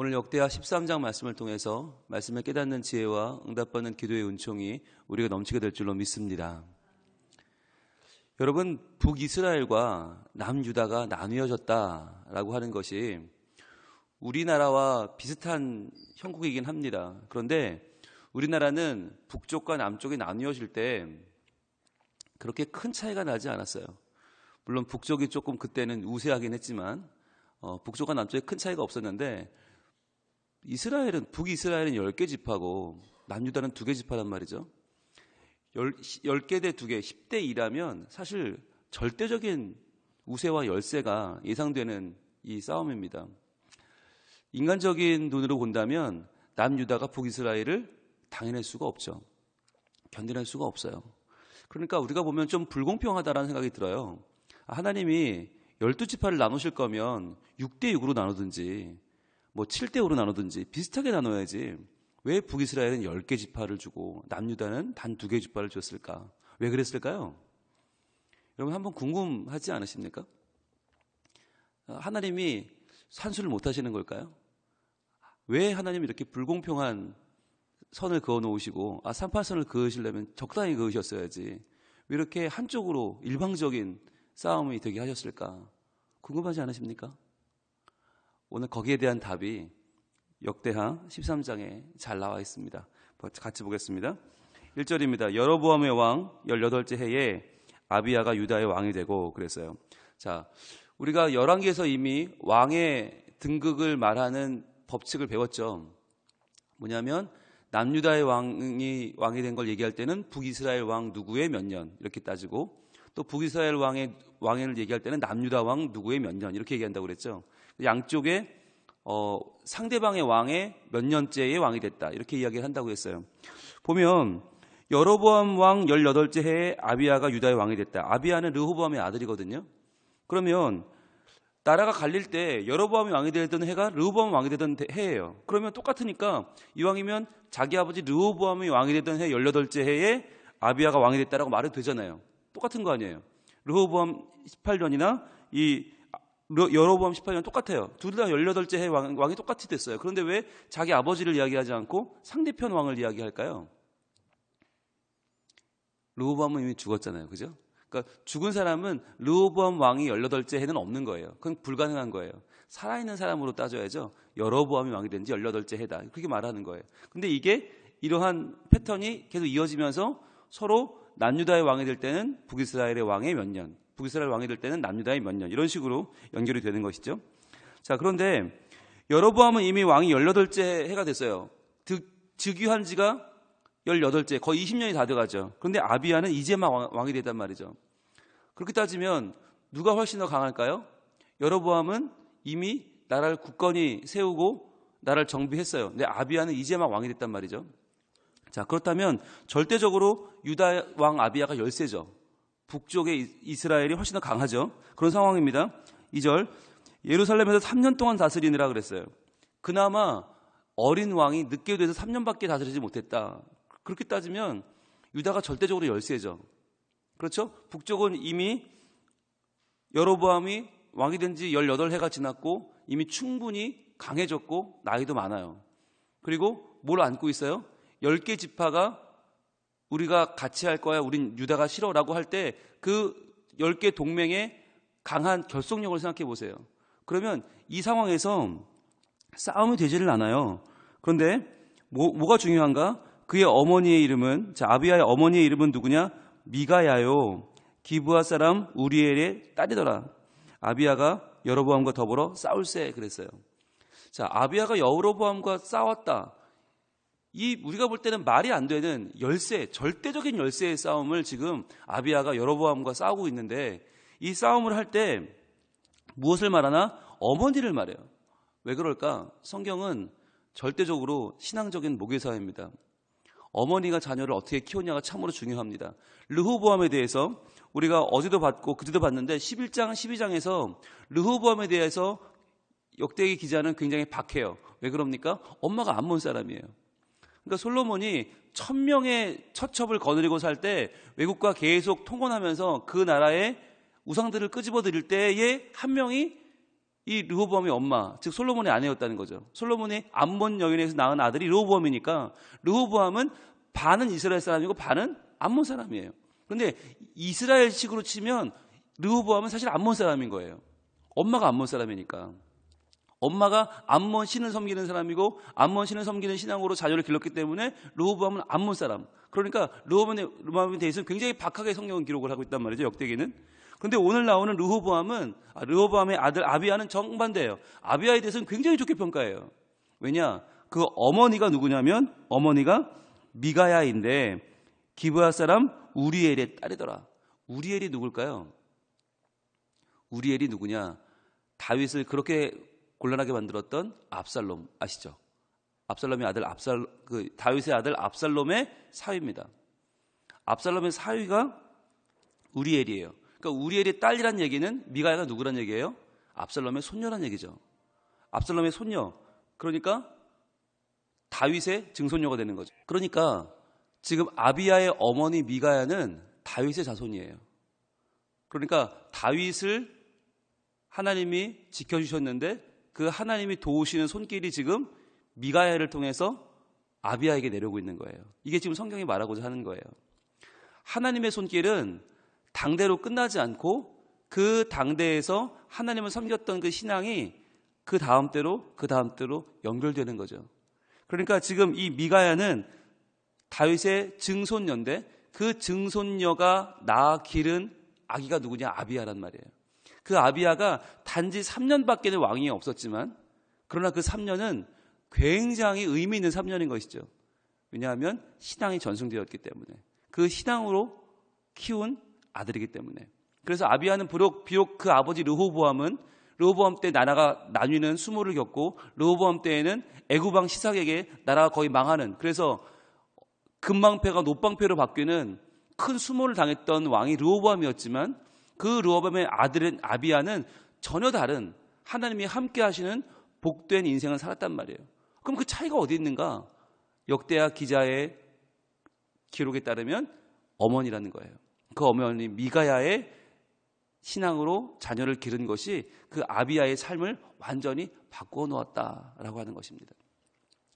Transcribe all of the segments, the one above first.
오늘 역대하 13장 말씀을 통해서 말씀을 깨닫는 지혜와 응답받는 기도의 은총이 우리가 넘치게 될 줄로 믿습니다. 여러분, 북이스라엘과 남유다가 나뉘어졌다라고 하는 것이 우리나라와 비슷한 형국이긴 합니다. 그런데 우리나라는 북쪽과 남쪽이 나뉘어질 때 그렇게 큰 차이가 나지 않았어요. 물론 북쪽이 조금 그때는 우세하긴 했지만 북쪽과 남쪽에 큰 차이가 없었는데 북이스라엘은 10개 지파고 남유다는 2개 지파란 말이죠. 10개 대 2개, 10대 2라면 사실 절대적인 우세와 열세가 예상되는 이 싸움입니다. 인간적인 눈으로 본다면 남유다가 북이스라엘을 당해낼 수가 없죠. 견뎌낼 수가 없어요. 그러니까 우리가 보면 좀 불공평하다라는 생각이 들어요. 하나님이 12지파를 나누실 거면 6대 6으로 나누든지 7대 5로 나누든지 비슷하게 나눠야지 왜 북이스라엘은 10개 지파를 주고 남유다는 단 2개 지파를 줬을까? 왜 그랬을까요? 여러분 한번 궁금하지 않으십니까? 하나님이 산수를 못 하시는 걸까요? 왜 하나님이 이렇게 불공평한 선을 그어 놓으시고 38선을 그으시려면 적당히 그으셨어야지 왜 이렇게 한쪽으로 일방적인 싸움이 되게 하셨을까? 궁금하지 않으십니까? 오늘 거기에 대한 답이 역대하 13장에 잘 나와 있습니다. 같이 보겠습니다. 1절입니다. 여로보암의 왕 18째 해에 아비야가 유다의 왕이 되고 그랬어요. 자, 우리가 열왕기에서 이미 왕의 등극을 말하는 법칙을 배웠죠. 뭐냐면 남유다의 왕이 된 걸 얘기할 때는 북이스라엘 왕 누구의 몇 년 이렇게 따지고 또 북이스라엘 왕을 얘기할 때는 남유다 왕 누구의 몇 년 이렇게 얘기한다고 그랬죠. 양쪽에 상대방의 왕의 몇 년째의 왕이 됐다 이렇게 이야기를 한다고 했어요. 보면 여로보암 왕 18째 해에 아비야가 유다의 왕이 됐다. 아비야는 르호보암의 아들이거든요. 그러면 나라가 갈릴 때 여로보암이 왕이 되던 해가 르호보암이 왕이 되던 해예요. 그러면 똑같으니까 이왕이면 자기 아버지 르호보암이 왕이 되던 해 18째 해에 아비야가 왕이 됐다라고 말해도 되잖아요. 똑같은 거 아니에요. 르호보암 18년이나 이 여로보암 18년 똑같아요. 둘 다 18째 해 왕이 똑같이 됐어요. 그런데 왜 자기 아버지를 이야기하지 않고 상대편 왕을 이야기할까요? 르호보암은 이미 죽었잖아요. 그죠? 그러니까 죽은 사람은 르호보암 왕이 18째 해는 없는 거예요. 그건 불가능한 거예요. 살아있는 사람으로 따져야죠. 여로보암이 왕이 된 지 18째 해다. 그렇게 말하는 거예요. 근데 이게 이러한 패턴이 계속 이어지면서 서로 남유다의 왕이 될 때는 북이스라엘의 왕의 몇 년, 북이스라엘 왕이 될 때는 남유다의 몇 년 이런 식으로 연결이 되는 것이죠. 자, 그런데 여로보암은 이미 왕이 18째 해가 됐어요. 즉위한 지가 18째, 거의 20년이 다 돼가죠. 그런데 아비야는 이제 막 왕이 됐단 말이죠. 그렇게 따지면 누가 훨씬 더 강할까요? 여로보암은 이미 나라를 굳건히 세우고 나라를 정비했어요. 근데 아비야는 이제 막 왕이 됐단 말이죠. 자, 그렇다면 절대적으로 유다 왕 아비야가 열세죠. 북쪽의 이스라엘이 훨씬 더 강하죠. 그런 상황입니다. 2절, 예루살렘에서 3년 동안 다스리느라 그랬어요. 그나마 어린 왕이 늦게 돼서 3년밖에 다스리지 못했다. 그렇게 따지면 유다가 절대적으로 열세죠. 그렇죠? 북쪽은 이미 여로보암이 왕이 된 지 18해가 지났고 이미 충분히 강해졌고 나이도 많아요. 그리고 뭘 안고 있어요? 10개 지파가 우리가 같이 할 거야, 우린 유다가 싫어라고 할 때 그 10개 동맹의 강한 결속력을 생각해 보세요. 그러면 이 상황에서 싸움이 되지를 않아요. 그런데 뭐가 중요한가? 그의 어머니의 이름은, 자, 아비야의 어머니의 이름은 누구냐? 미가야요. 기브아 사람 우리엘의 딸이더라. 아비야가 여로보암과 더불어 싸울세 그랬어요. 자, 아비야가 여로보암과 싸웠다. 우리가 볼 때는 말이 안 되는 열세, 절대적인 열세의 싸움을 지금 아비야가 여로보암과 싸우고 있는데 이 싸움을 할 때 무엇을 말하나? 어머니를 말해요. 왜 그럴까? 성경은 절대적으로 신앙적인 모계사입니다. 어머니가 자녀를 어떻게 키우냐가 참으로 중요합니다. 르호보암에 대해서 우리가 어제도 봤고 그제도 봤는데 11장, 12장에서 르호보암에 대해서 역대기 기자는 굉장히 박해요. 왜 그럽니까? 엄마가 암몬 사람이에요. 그러니까 솔로몬이 1000명의 처첩을 거느리고 살 때 외국과 계속 통혼하면서 그 나라의 우상들을 끄집어 드릴 때에 한 명이 이 르호보암의 엄마, 즉 솔로몬의 아내였다는 거죠. 솔로몬이 암몬 여인에서 낳은 아들이 르호보암이니까 르호보암은 반은 이스라엘 사람이고 반은 암몬 사람이에요. 그런데 이스라엘식으로 치면 르호보암은 사실 암몬 사람인 거예요. 엄마가 암몬 사람이니까. 엄마가 암몬 신을 섬기는 사람이고 암몬 신을 섬기는 신앙으로 자녀를 길렀기 때문에 르호보암은 암몬 사람. 그러니까 르호보암에 대해서는 굉장히 박하게 성경은 기록을 하고 있단 말이죠. 역대기는. 그런데 오늘 나오는 르호보암의 아들 아비야는 정반대예요. 아비야에 대해서는 굉장히 좋게 평가해요. 왜냐? 그 어머니가 누구냐면 어머니가 미가야인데 기브아 사람 우리엘의 딸이더라. 우리엘이 누굴까요? 우리엘이 누구냐? 다윗을 그렇게 곤란하게 만들었던 압살롬 아시죠? 압살롬의 아들 다윗의 아들 압살롬의 사위입니다. 압살롬의 사위가 우리엘이에요. 그러니까 우리엘의 딸이란 얘기는 미가야가 누구란 얘기예요? 압살롬의 손녀란 얘기죠. 압살롬의 손녀. 그러니까 다윗의 증손녀가 되는 거죠. 그러니까 지금 아비야의 어머니 미가야는 다윗의 자손이에요. 그러니까 다윗을 하나님이 지켜주셨는데 그 하나님이 도우시는 손길이 지금 미가야를 통해서 아비야에게 내려오고 있는 거예요. 이게 지금 성경이 말하고자 하는 거예요. 하나님의 손길은 당대로 끝나지 않고 그 당대에서 하나님을 섬겼던 그 신앙이 그 다음 때로 연결되는 거죠. 그러니까 지금 이 미가야는 다윗의 증손녀인데 그 증손녀가 낳아 기른 아기가 누구냐? 아비야란 말이에요. 그 아비야가 단지 3년밖에는 왕이 없었지만 그러나 그 3년은 굉장히 의미 있는 3년인 것이죠. 왜냐하면 신앙이 전승되었기 때문에 그 신앙으로 키운 아들이기 때문에. 그래서 아비야는 비록 그 아버지 르호보암 때 나라가 나뉘는 수모를 겪고 르호보암 때에는 애굽왕 시삭에게 나라가 거의 망하는, 그래서 금방패가 놋방패로 바뀌는 큰 수모를 당했던 왕이 르호보암이었지만 그 르호보암의 아들인 아비야는 전혀 다른 하나님이 함께 하시는 복된 인생을 살았단 말이에요. 그럼 그 차이가 어디 있는가? 역대하 기자의 기록에 따르면 어머니라는 거예요. 그 어머니 미가야의 신앙으로 자녀를 기른 것이 그 아비야의 삶을 완전히 바꾸어 놓았다라고 하는 것입니다.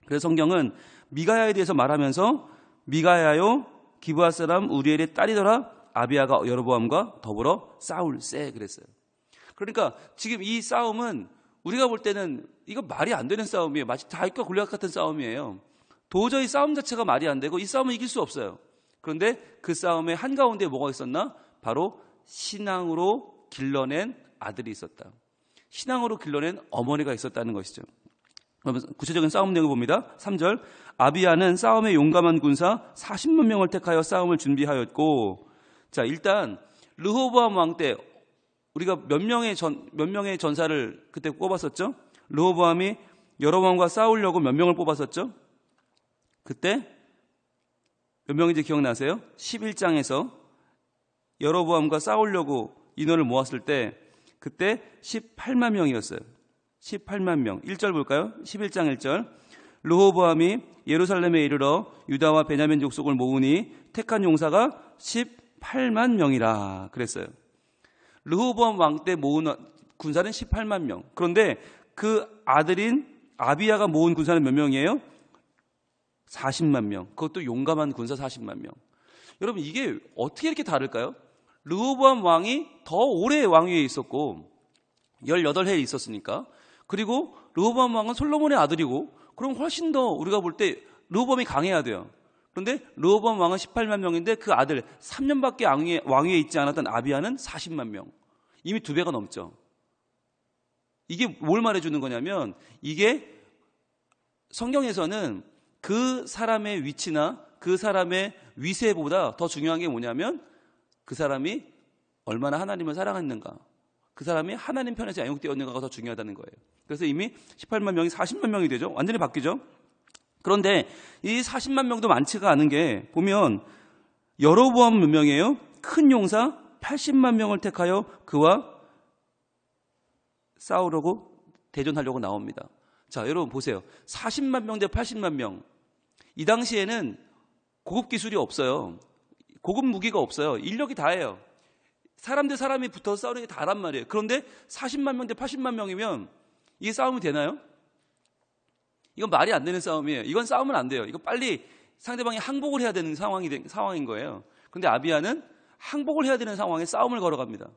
그래서 성경은 미가야에 대해서 말하면서 미가야요 기브아 사람 우리엘의 딸이더라. 아비야가 여로보암과 더불어 싸울세 그랬어요. 그러니까 지금 이 싸움은 우리가 볼 때는 이거 말이 안 되는 싸움이에요. 마치 다윗과 골리앗 같은 싸움이에요. 도저히 싸움 자체가 말이 안 되고 이 싸움을 이길 수 없어요. 그런데 그 싸움의 한가운데 뭐가 있었나? 바로 신앙으로 길러낸 아들이 있었다. 신앙으로 길러낸 어머니가 있었다는 것이죠. 그러면 구체적인 싸움 내용을 봅니다. 3절 아비야는 싸움에 용감한 군사 40만 명을 택하여 싸움을 준비하였고, 자 일단 르호보암 왕 때 우리가 몇 명의 전사를 그때 뽑았었죠? 르호보암이 여로보암과 싸우려고 몇 명을 뽑았었죠? 그때 몇 명인지 기억나세요? 11장에서 여로보암과 싸우려고 인원을 모았을 때 그때 18만 명이었어요. 18만 명. 1절 볼까요? 11장 1절. 르호보암이 예루살렘에 이르러 유다와 베냐민 족속을 모으니 택한 용사가 18만 명이라 그랬어요. 르호보암 왕 때 모은 군사는 18만 명. 그런데 그 아들인 아비야가 모은 군사는 몇 명이에요? 40만 명. 그것도 용감한 군사 40만 명. 여러분 이게 어떻게 이렇게 다를까요? 르호보암 왕이 더 오래 왕위에 있었고 18해 있었으니까. 그리고 르호보암 왕은 솔로몬의 아들이고 그럼 훨씬 더 우리가 볼 때 르호보암이 강해야 돼요. 그런데 르호보암 왕은 18만 명인데 그 아들 3년밖에 왕위에 있지 않았던 아비야는 40만 명. 이미 2배가 넘죠. 이게 뭘 말해주는 거냐면 이게 성경에서는 그 사람의 위치나 그 사람의 위세보다 더 중요한 게 뭐냐면 그 사람이 얼마나 하나님을 사랑했는가, 그 사람이 하나님 편에서 양육되었는가가 더 중요하다는 거예요. 그래서 이미 18만 명이 40만 명이 되죠. 완전히 바뀌죠. 그런데 이 40만 명도 많지가 않은 게 보면 여로보암 몇 명이에요? 큰 용사 80만 명을 택하여 그와 싸우려고 대전하려고 나옵니다. 자, 여러분 보세요. 40만 명 대 80만 명. 이 당시에는 고급 기술이 없어요. 고급 무기가 없어요. 인력이 다예요. 사람 대 사람이 붙어서 싸우는 게 다란 말이에요. 그런데 40만 명 대 80만 명이면 이게 싸움이 되나요? 이건 말이 안 되는 싸움이에요. 이건 싸우면 안 돼요. 이거 빨리 상대방이 항복을 해야 되는 상황인 거예요. 그런데 아비야는 항복을 해야 되는 상황에 싸움을 걸어갑니다.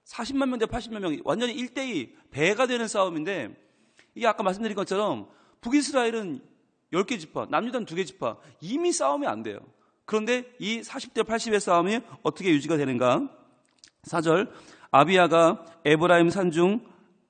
40만 명 대 80만 명, 완전히 1대2 배가 되는 싸움인데, 이게 아까 말씀드린 것처럼 북이스라엘은 10개 지파, 남유다는 2개 지파, 이미 싸우면 안 돼요. 그런데 이 40대 80의 싸움이 어떻게 유지가 되는가? 4절, 아비야가 에브라임 산중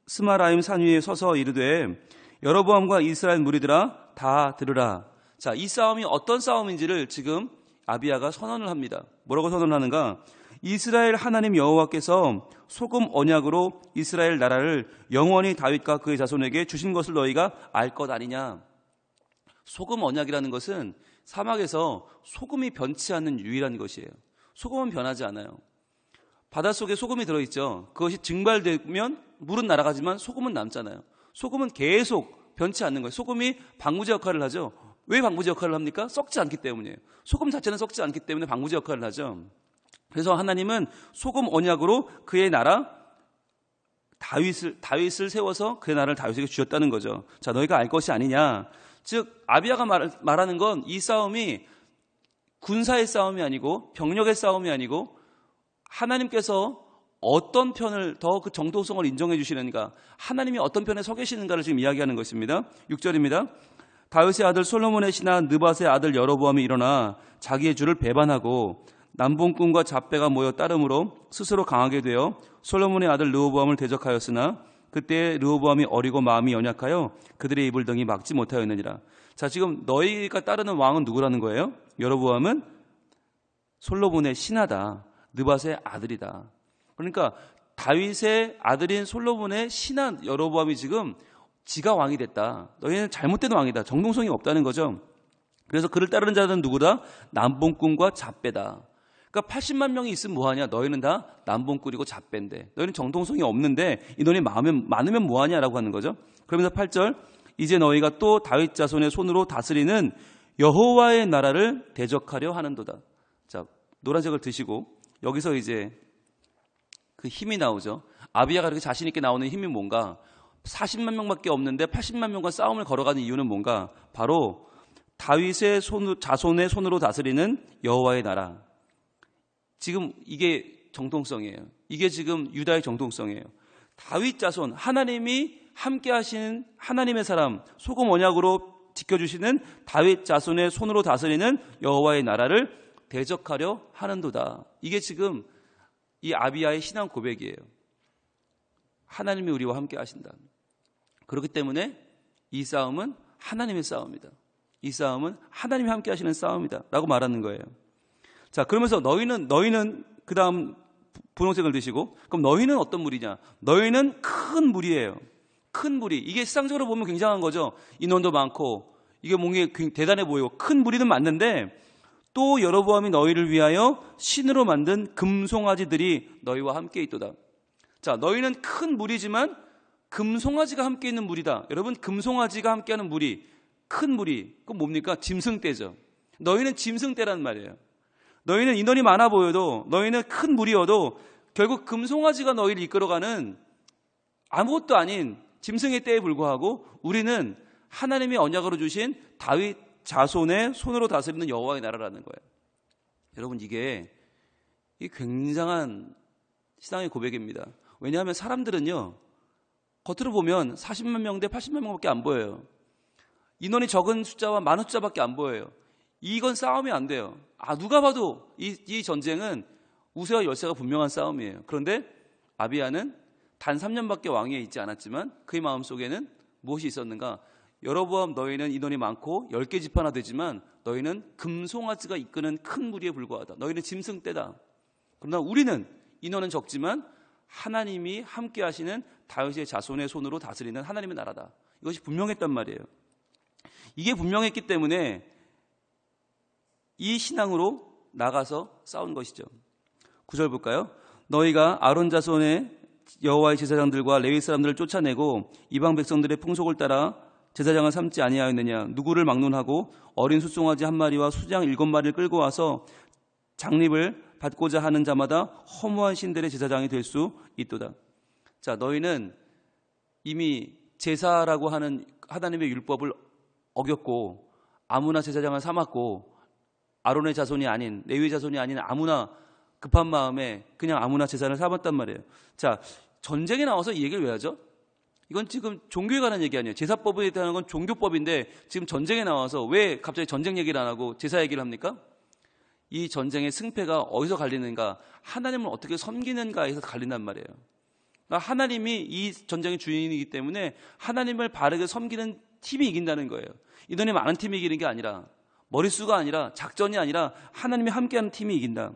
스마라임 산 위에 서서 이르되 여로보암과 이스라엘 무리들아 다 들으라. 자, 이 싸움이 어떤 싸움인지를 지금 아비야가 선언을 합니다. 뭐라고 선언하는가? 이스라엘 하나님 여호와께서 소금 언약으로 이스라엘 나라를 영원히 다윗과 그의 자손에게 주신 것을 너희가 알 것 아니냐. 소금 언약이라는 것은 사막에서 소금이 변치 않는 유일한 것이에요. 소금은 변하지 않아요. 바닷속에 소금이 들어있죠. 그것이 증발되면 물은 날아가지만 소금은 남잖아요. 소금은 계속 변치 않는 거예요. 소금이 방부제 역할을 하죠. 왜 방부제 역할을 합니까? 썩지 않기 때문이에요. 소금 자체는 썩지 않기 때문에 방부제 역할을 하죠. 그래서 하나님은 소금 언약으로 그의 나라 다윗을 세워서 그의 나라를 다윗에게 주셨다는 거죠. 자, 너희가 알 것이 아니냐. 즉 아비야가 말하는 건 이 싸움이 군사의 싸움이 아니고 병력의 싸움이 아니고 하나님께서 어떤 편을 더 그 정통성을 인정해 주시는가, 하나님이 어떤 편에 서 계시는가를 지금 이야기하는 것입니다. 6절입니다. 다윗의 아들 솔로몬의 신하 느밧의 아들 여로보암이 일어나 자기의 주를 배반하고 남봉꾼과 잡배가 모여 따름으로 스스로 강하게 되어 솔로몬의 아들 르호보암을 대적하였으나 그때 르호보암이 어리고 마음이 연약하여 그들의 입을 등이 막지 못하였느니라. 자, 지금 너희가 따르는 왕은 누구라는 거예요? 여로보암은 솔로몬의 신하다. 느밧의 아들이다. 그러니까 다윗의 아들인 솔로몬의 신하 여로보암이 지금 지가 왕이 됐다. 너희는 잘못된 왕이다. 정통성이 없다는 거죠. 그래서 그를 따르는 자들은 누구다? 남봉꾼과 잡배다. 그러니까 80만 명이 있으면 뭐하냐? 너희는 다 남봉꾼이고 잡배인데 너희는 정통성이 없는데 인원이 많으면 뭐하냐라고 하는 거죠. 그러면서 8절, 이제 너희가 또 다윗 자손의 손으로 다스리는 여호와의 나라를 대적하려 하는도다. 자, 노란색을 드시고 여기서 이제 그 힘이 나오죠. 아비야가 그렇게 자신 있게 나오는 힘이 뭔가? 40만 명밖에 없는데 80만 명과 싸움을 걸어가는 이유는 뭔가? 바로 다윗의 자손의 손으로 다스리는 여호와의 나라. 지금 이게 정통성이에요. 이게 지금 유다의 정통성이에요. 다윗 자손, 하나님이 함께 하시는 하나님의 사람, 소금 언약으로 지켜주시는 다윗 자손의 손으로 다스리는 여호와의 나라를 대적하려 하는도다. 이게 지금 이 아비야의 신앙 고백이에요. 하나님이 우리와 함께 하신다. 그렇기 때문에 이 싸움은 하나님의 싸움이다. 이 싸움은 하나님이 함께 하시는 싸움이다 라고 말하는 거예요. 자, 그러면서 너희는 그 다음 분홍색을 드시고, 그럼 너희는 어떤 무리냐? 너희는 큰 무리예요. 큰 무리. 이게 세상적으로 보면 굉장한 거죠. 인원도 많고 이게 뭔가 대단해 보이고 큰 무리는 맞는데, 또 여로보암이 너희를 위하여 신으로 만든 금송아지들이 너희와 함께 있도다. 자, 너희는 큰 무리지만 금송아지가 함께 있는 무리다. 여러분, 금송아지가 함께하는 무리, 큰 무리, 그건 뭡니까? 짐승떼죠. 너희는 짐승떼란 말이에요. 너희는 인원이 많아 보여도, 너희는 큰 무리여도 결국 금송아지가 너희를 이끌어가는 아무것도 아닌 짐승의 때에 불구하고 우리는 하나님이 언약으로 주신 다윗 자손의 손으로 다스리는 여호와의 나라라는 거예요. 여러분, 이게 굉장한 신앙의 고백입니다. 왜냐하면 사람들은요, 겉으로 보면 40만 명 대 80만 명밖에 안 보여요. 인원이 적은 숫자와 많은 숫자밖에 안 보여요. 이건 싸움이 안 돼요. 누가 봐도 이 전쟁은 우세와 열세가 분명한 싸움이에요. 그런데 아비야는 단 3년밖에 왕위에 있지 않았지만 그의 마음속에는 무엇이 있었는가? 여로보암, 너희는 인원이 많고 10개 지파나 되지만 너희는 금송아지가 이끄는 큰 무리에 불과하다. 너희는 짐승떼다. 그러나 우리는 인원은 적지만 하나님이 함께 하시는 다윗의 자손의 손으로 다스리는 하나님의 나라다. 이것이 분명했단 말이에요. 이게 분명했기 때문에 이 신앙으로 나가서 싸운 것이죠. 9절 볼까요? 너희가 아론 자손의 여호와의 제사장들과 레위 사람들을 쫓아내고 이방 백성들의 풍속을 따라 제사장을 삼지 아니하였느냐? 누구를 막론하고 어린 숫송아지 한 마리와 수장 7마리를 끌고 와서 장립을 받고자 하는 자마다 허무한 신들의 제사장이 될 수 있도다. 자, 너희는 이미 제사라고 하는 하나님의 율법을 어겼고 아무나 제사장을 삼았고 아론의 자손이 아닌 레위의 자손이 아닌 아무나 급한 마음에 그냥 아무나 제사를 삼았단 말이에요. 자, 전쟁에 나와서 이 얘기를 왜 하죠? 이건 지금 종교에 관한 얘기 아니에요. 제사법에 대한 건 종교법인데 지금 전쟁에 나와서 왜 갑자기 전쟁 얘기를 안 하고 제사 얘기를 합니까? 이 전쟁의 승패가 어디서 갈리는가? 하나님을 어떻게 섬기는가에서 갈린단 말이에요. 그러니까 하나님이 이 전쟁의 주인이기 때문에 하나님을 바르게 섬기는 팀이 이긴다는 거예요. 인원이 많은 팀이 이기는 게 아니라 머릿수가 아니라 작전이 아니라 하나님이 함께하는 팀이 이긴다.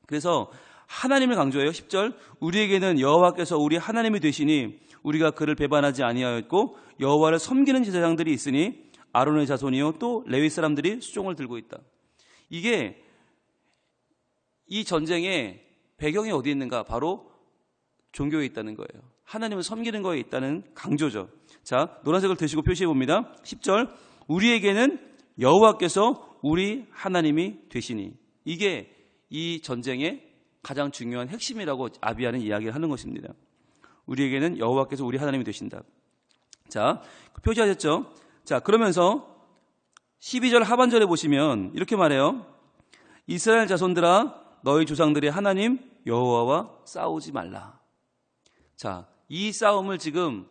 그래서 하나님을 강조해요. 10절 우리에게는 여호와께서 우리 하나님이 되시니 우리가 그를 배반하지 아니하였고 여호와를 섬기는 제사장들이 있으니 아론의 자손이요 또 레위 사람들이 수종을 들고 있다. 이게 이 전쟁의 배경이 어디 있는가? 바로 종교에 있다는 거예요. 하나님을 섬기는 거에 있다는 강조죠. 자, 노란색을 드시고 표시해 봅니다. 10절 우리에게는 여호와께서 우리 하나님이 되시니 이게 이 전쟁의 가장 중요한 핵심이라고 아비야는 이야기를 하는 것입니다. 우리에게는 여호와께서 우리 하나님이 되신다. 자, 표시하셨죠? 자, 그러면서 12절 하반절에 보시면 이렇게 말해요. 이스라엘 자손들아 너희 조상들의 하나님 여호와와 싸우지 말라. 자, 이 싸움을 지금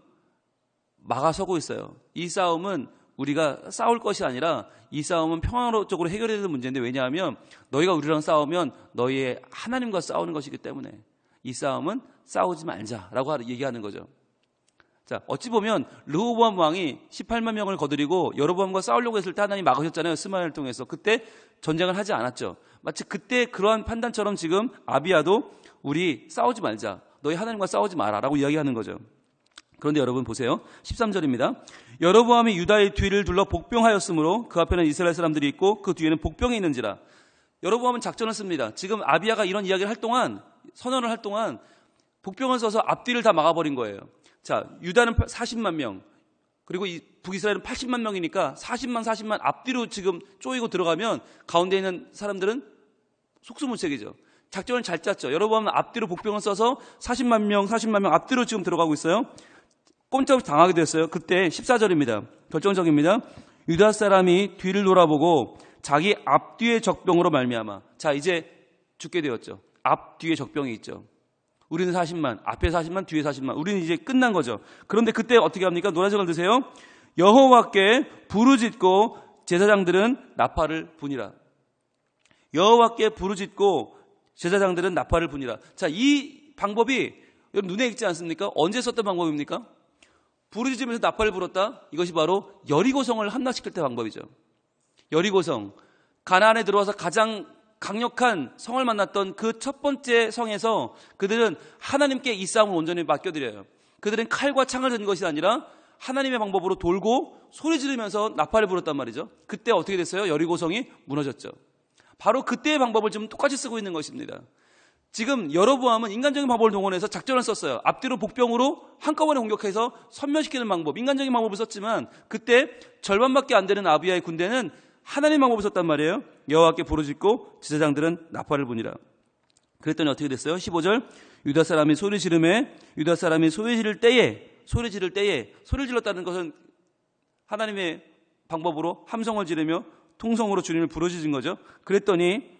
막아서고 있어요. 이 싸움은 우리가 싸울 것이 아니라 이 싸움은 평화적으로 해결해야 되는 문제인데 왜냐하면 너희가 우리랑 싸우면 너희의 하나님과 싸우는 것이기 때문에 이 싸움은 싸우지 말자라고 얘기하는 거죠. 자, 어찌 보면 르호보암 왕이 18만 명을 거느리고 여로보암과 싸우려고 했을 때 하나님이 막으셨잖아요. 스마엘을 통해서. 그때 전쟁을 하지 않았죠. 마치 그때 그러한 판단처럼 지금 아비야도 우리 싸우지 말자. 너희 하나님과 싸우지 마라 라고 이야기하는 거죠. 그런데 여러분 보세요. 13절입니다. 여로보암이 유다의 뒤를 둘러 복병하였으므로 그 앞에는 이스라엘 사람들이 있고 그 뒤에는 복병이 있는지라. 여로보암은 작전을 씁니다. 지금 아비야가 이런 이야기를 할 동안 선언을 할 동안 복병을 써서 앞뒤를 다 막아버린 거예요. 자, 유다는 40만 명 그리고 이 북이스라엘은 80만 명이니까 40만 앞뒤로 지금 쪼이고 들어가면 가운데 있는 사람들은 속수무책이죠. 작전을 잘 짰죠. 여로보암은 앞뒤로 복병을 써서 40만 명 앞뒤로 지금 들어가고 있어요. 꼼짝없이 당하게 됐어요. 그때 14절입니다. 결정적입니다. 유다 사람이 뒤를 돌아보고 자기 앞뒤의 적병으로 말미암아. 자, 이제 죽게 되었죠. 앞뒤에 적병이 있죠. 우리는 40만, 앞에 40만, 뒤에 40만. 우리는 이제 끝난 거죠. 그런데 그때 어떻게 합니까? 노란색을 드세요. 여호와께 부르짖고 제사장들은 나팔을 부니라. 여호와께 부르짖고 제사장들은 나팔을 부니라. 자, 이 방법이 여러분 눈에 익지 않습니까? 언제 썼던 방법입니까? 부르짖으면서 나팔을 불었다. 이것이 바로 여리고성을 함락시킬 때 방법이죠. 여리고성, 가나안에 들어와서 가장 강력한 성을 만났던 그 첫 번째 성에서 그들은 하나님께 이 싸움을 온전히 맡겨드려요. 그들은 칼과 창을 든 것이 아니라 하나님의 방법으로 돌고 소리 지르면서 나팔을 불었단 말이죠. 그때 어떻게 됐어요? 여리고성이 무너졌죠. 바로 그때의 방법을 지금 똑같이 쓰고 있는 것입니다. 지금 여로보암은 인간적인 방법을 동원해서 작전을 썼어요. 앞뒤로 복병으로 한꺼번에 공격해서 섬멸시키는 방법, 인간적인 방법을 썼지만 그때 절반밖에 안 되는 아비야의 군대는 하나님 방법을 썼단 말이에요. 여호와께 부르짖고 제사장들은 나팔을 부니라. 그랬더니 어떻게 됐어요? 15절 유다 사람이 소리 지르매 유다 사람이 소리 지를 때에 소리를 질렀다는 것은 하나님의 방법으로 함성을 지르며 통성으로 주님을 부르짖은 거죠. 그랬더니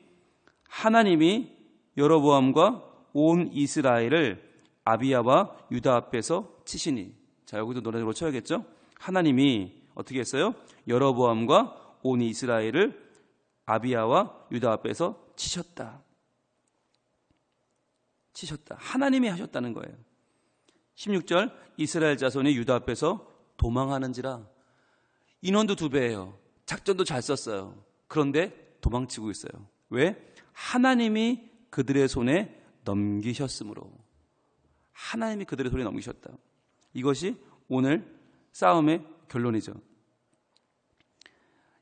하나님이 여로보암과 온 이스라엘을 아비야와 유다 앞에서 치시니. 자, 여기도 노래로 쳐야겠죠. 하나님이 어떻게 했어요? 여로보암과 온 이스라엘을 아비야와 유다 앞에서 치셨다. 하나님이 하셨다는 거예요. 16절 이스라엘 자손이 유다 앞에서 도망하는지라. 인원도 2배예요. 작전도 잘 썼어요. 그런데 도망치고 있어요. 왜? 하나님이 그들의 손에 넘기셨으므로. 하나님이 그들의 손에 넘기셨다. 이것이 오늘 싸움의 결론이죠.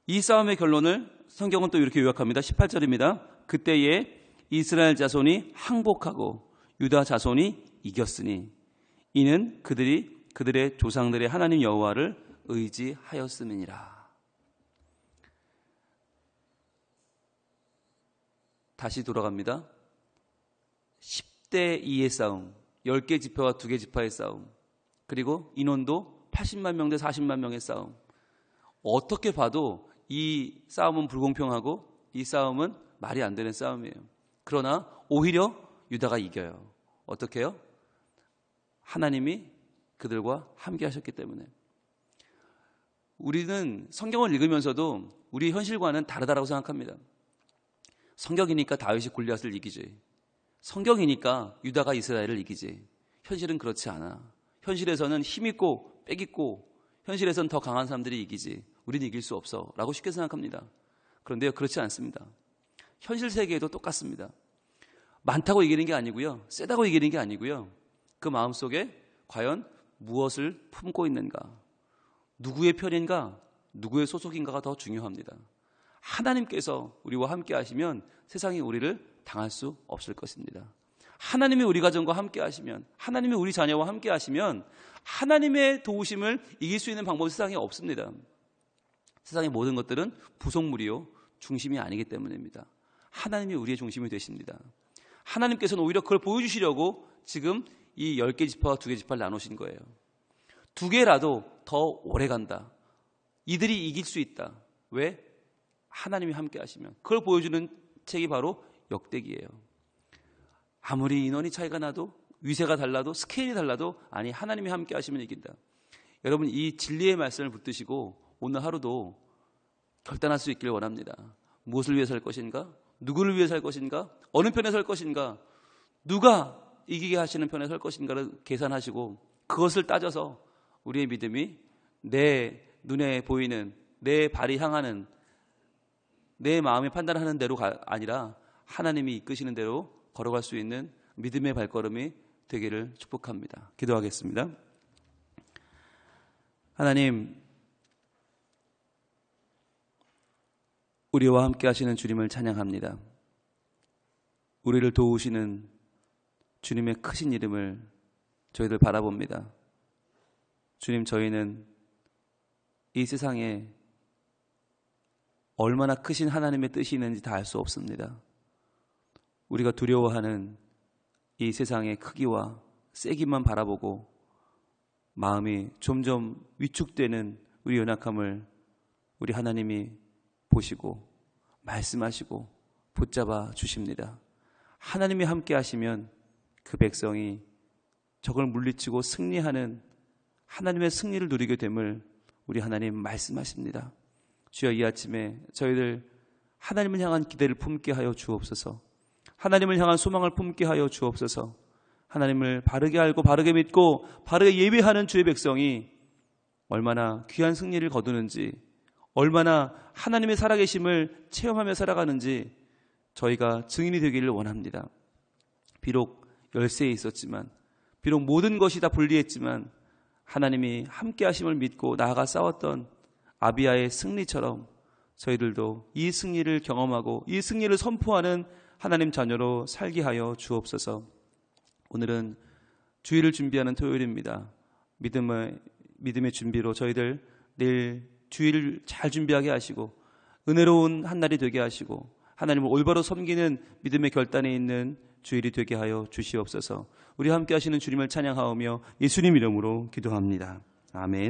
이 싸움의 결론을 성경은 또 이렇게 요약합니다. 18절입니다. 그때에 이스라엘 자손이 항복하고 유다 자손이 이겼으니 이는 그들이 그들의 조상들의 하나님 여호와를 의지하였음이니라. 다시 돌아갑니다. 10대 2의 싸움, 10개 지파와 2개 지파의 싸움, 그리고 인원도 80만 명 대 40만 명의 싸움. 어떻게 봐도 이 싸움은 불공평하고 이 싸움은 말이 안 되는 싸움이에요. 그러나 오히려 유다가 이겨요. 어떻게 해요? 하나님이 그들과 함께 하셨기 때문에. 우리는 성경을 읽으면서도 우리 현실과는 다르다고 생각합니다. 성경이니까 다윗이 골리앗을 이기지. 성경이니까 유다가 이스라엘을 이기지. 현실은 그렇지 않아. 현실에서는 힘있고 빽있고 현실에서는 더 강한 사람들이 이기지. 우리는 이길 수 없어 라고 쉽게 생각합니다. 그런데요, 그렇지 않습니다. 현실 세계에도 똑같습니다. 많다고 이기는 게 아니고요, 세다고 이기는 게 아니고요, 그 마음속에 과연 무엇을 품고 있는가, 누구의 편인가, 누구의 소속인가가 더 중요합니다. 하나님께서 우리와 함께 하시면 세상이 우리를 당할 수 없을 것입니다. 하나님이 우리 가정과 함께 하시면, 하나님이 우리 자녀와 함께 하시면 하나님의 도우심을 이길 수 있는 방법은 세상에 없습니다. 세상의 모든 것들은 부속물이요 중심이 아니기 때문입니다. 하나님이 우리의 중심이 되십니다. 하나님께서는 오히려 그걸 보여주시려고 지금 이 10개 지파와 2개 지파를 나누신 거예요. 2개라도 더 오래 간다. 이들이 이길 수 있다. 왜? 하나님이 함께 하시면. 그걸 보여주는 책이 바로 역대기예요. 아무리 인원이 차이가 나도, 위세가 달라도, 스케일이 달라도, 아니 하나님이 함께 하시면 이긴다. 여러분, 이 진리의 말씀을 붙드시고 오늘 하루도 결단할 수 있기를 원합니다. 무엇을 위해 살 것인가? 누구를 위해 살 것인가? 어느 편에 설 것인가? 누가 이기게 하시는 편에 설 것인가를 계산하시고 그것을 따져서 우리의 믿음이 내 눈에 보이는, 내 발이 향하는, 내 마음이 판단하는 대로가 아니라 하나님이 이끄시는 대로 걸어갈 수 있는 믿음의 발걸음이 되기를 축복합니다. 기도하겠습니다. 하나님, 우리와 함께 하시는 주님을 찬양합니다. 우리를 도우시는 주님의 크신 이름을 저희들 바라봅니다. 주님, 저희는 이 세상에 얼마나 크신 하나님의 뜻이 있는지 다 알 수 없습니다. 우리가 두려워하는 이 세상의 크기와 세기만 바라보고 마음이 점점 위축되는 우리 연약함을 우리 하나님이 보시고 말씀하시고 붙잡아 주십니다. 하나님이 함께 하시면 그 백성이 적을 물리치고 승리하는 하나님의 승리를 누리게 됨을 우리 하나님 말씀하십니다. 주여, 이 아침에 저희들 하나님을 향한 기대를 품게 하여 주옵소서. 하나님을 향한 소망을 품게 하여 주옵소서. 하나님을 바르게 알고 바르게 믿고 바르게 예배하는 주의 백성이 얼마나 귀한 승리를 거두는지, 얼마나 하나님의 살아계심을 체험하며 살아가는지 저희가 증인이 되기를 원합니다. 비록 열세에 있었지만, 비록 모든 것이 다 불리했지만 하나님이 함께 하심을 믿고 나아가 싸웠던 아비야의 승리처럼 저희들도 이 승리를 경험하고 이 승리를 선포하는 하나님 자녀로 살게 하여 주옵소서. 오늘은 주일을 준비하는 토요일입니다. 믿음의 준비로 저희들 내일 주일을 잘 준비하게 하시고 은혜로운 한 날이 되게 하시고 하나님을 올바로 섬기는 믿음의 결단에 있는 주일이 되게 하여 주시옵소서. 우리 함께 하시는 주님을 찬양하오며 예수님 이름으로 기도합니다. 아멘.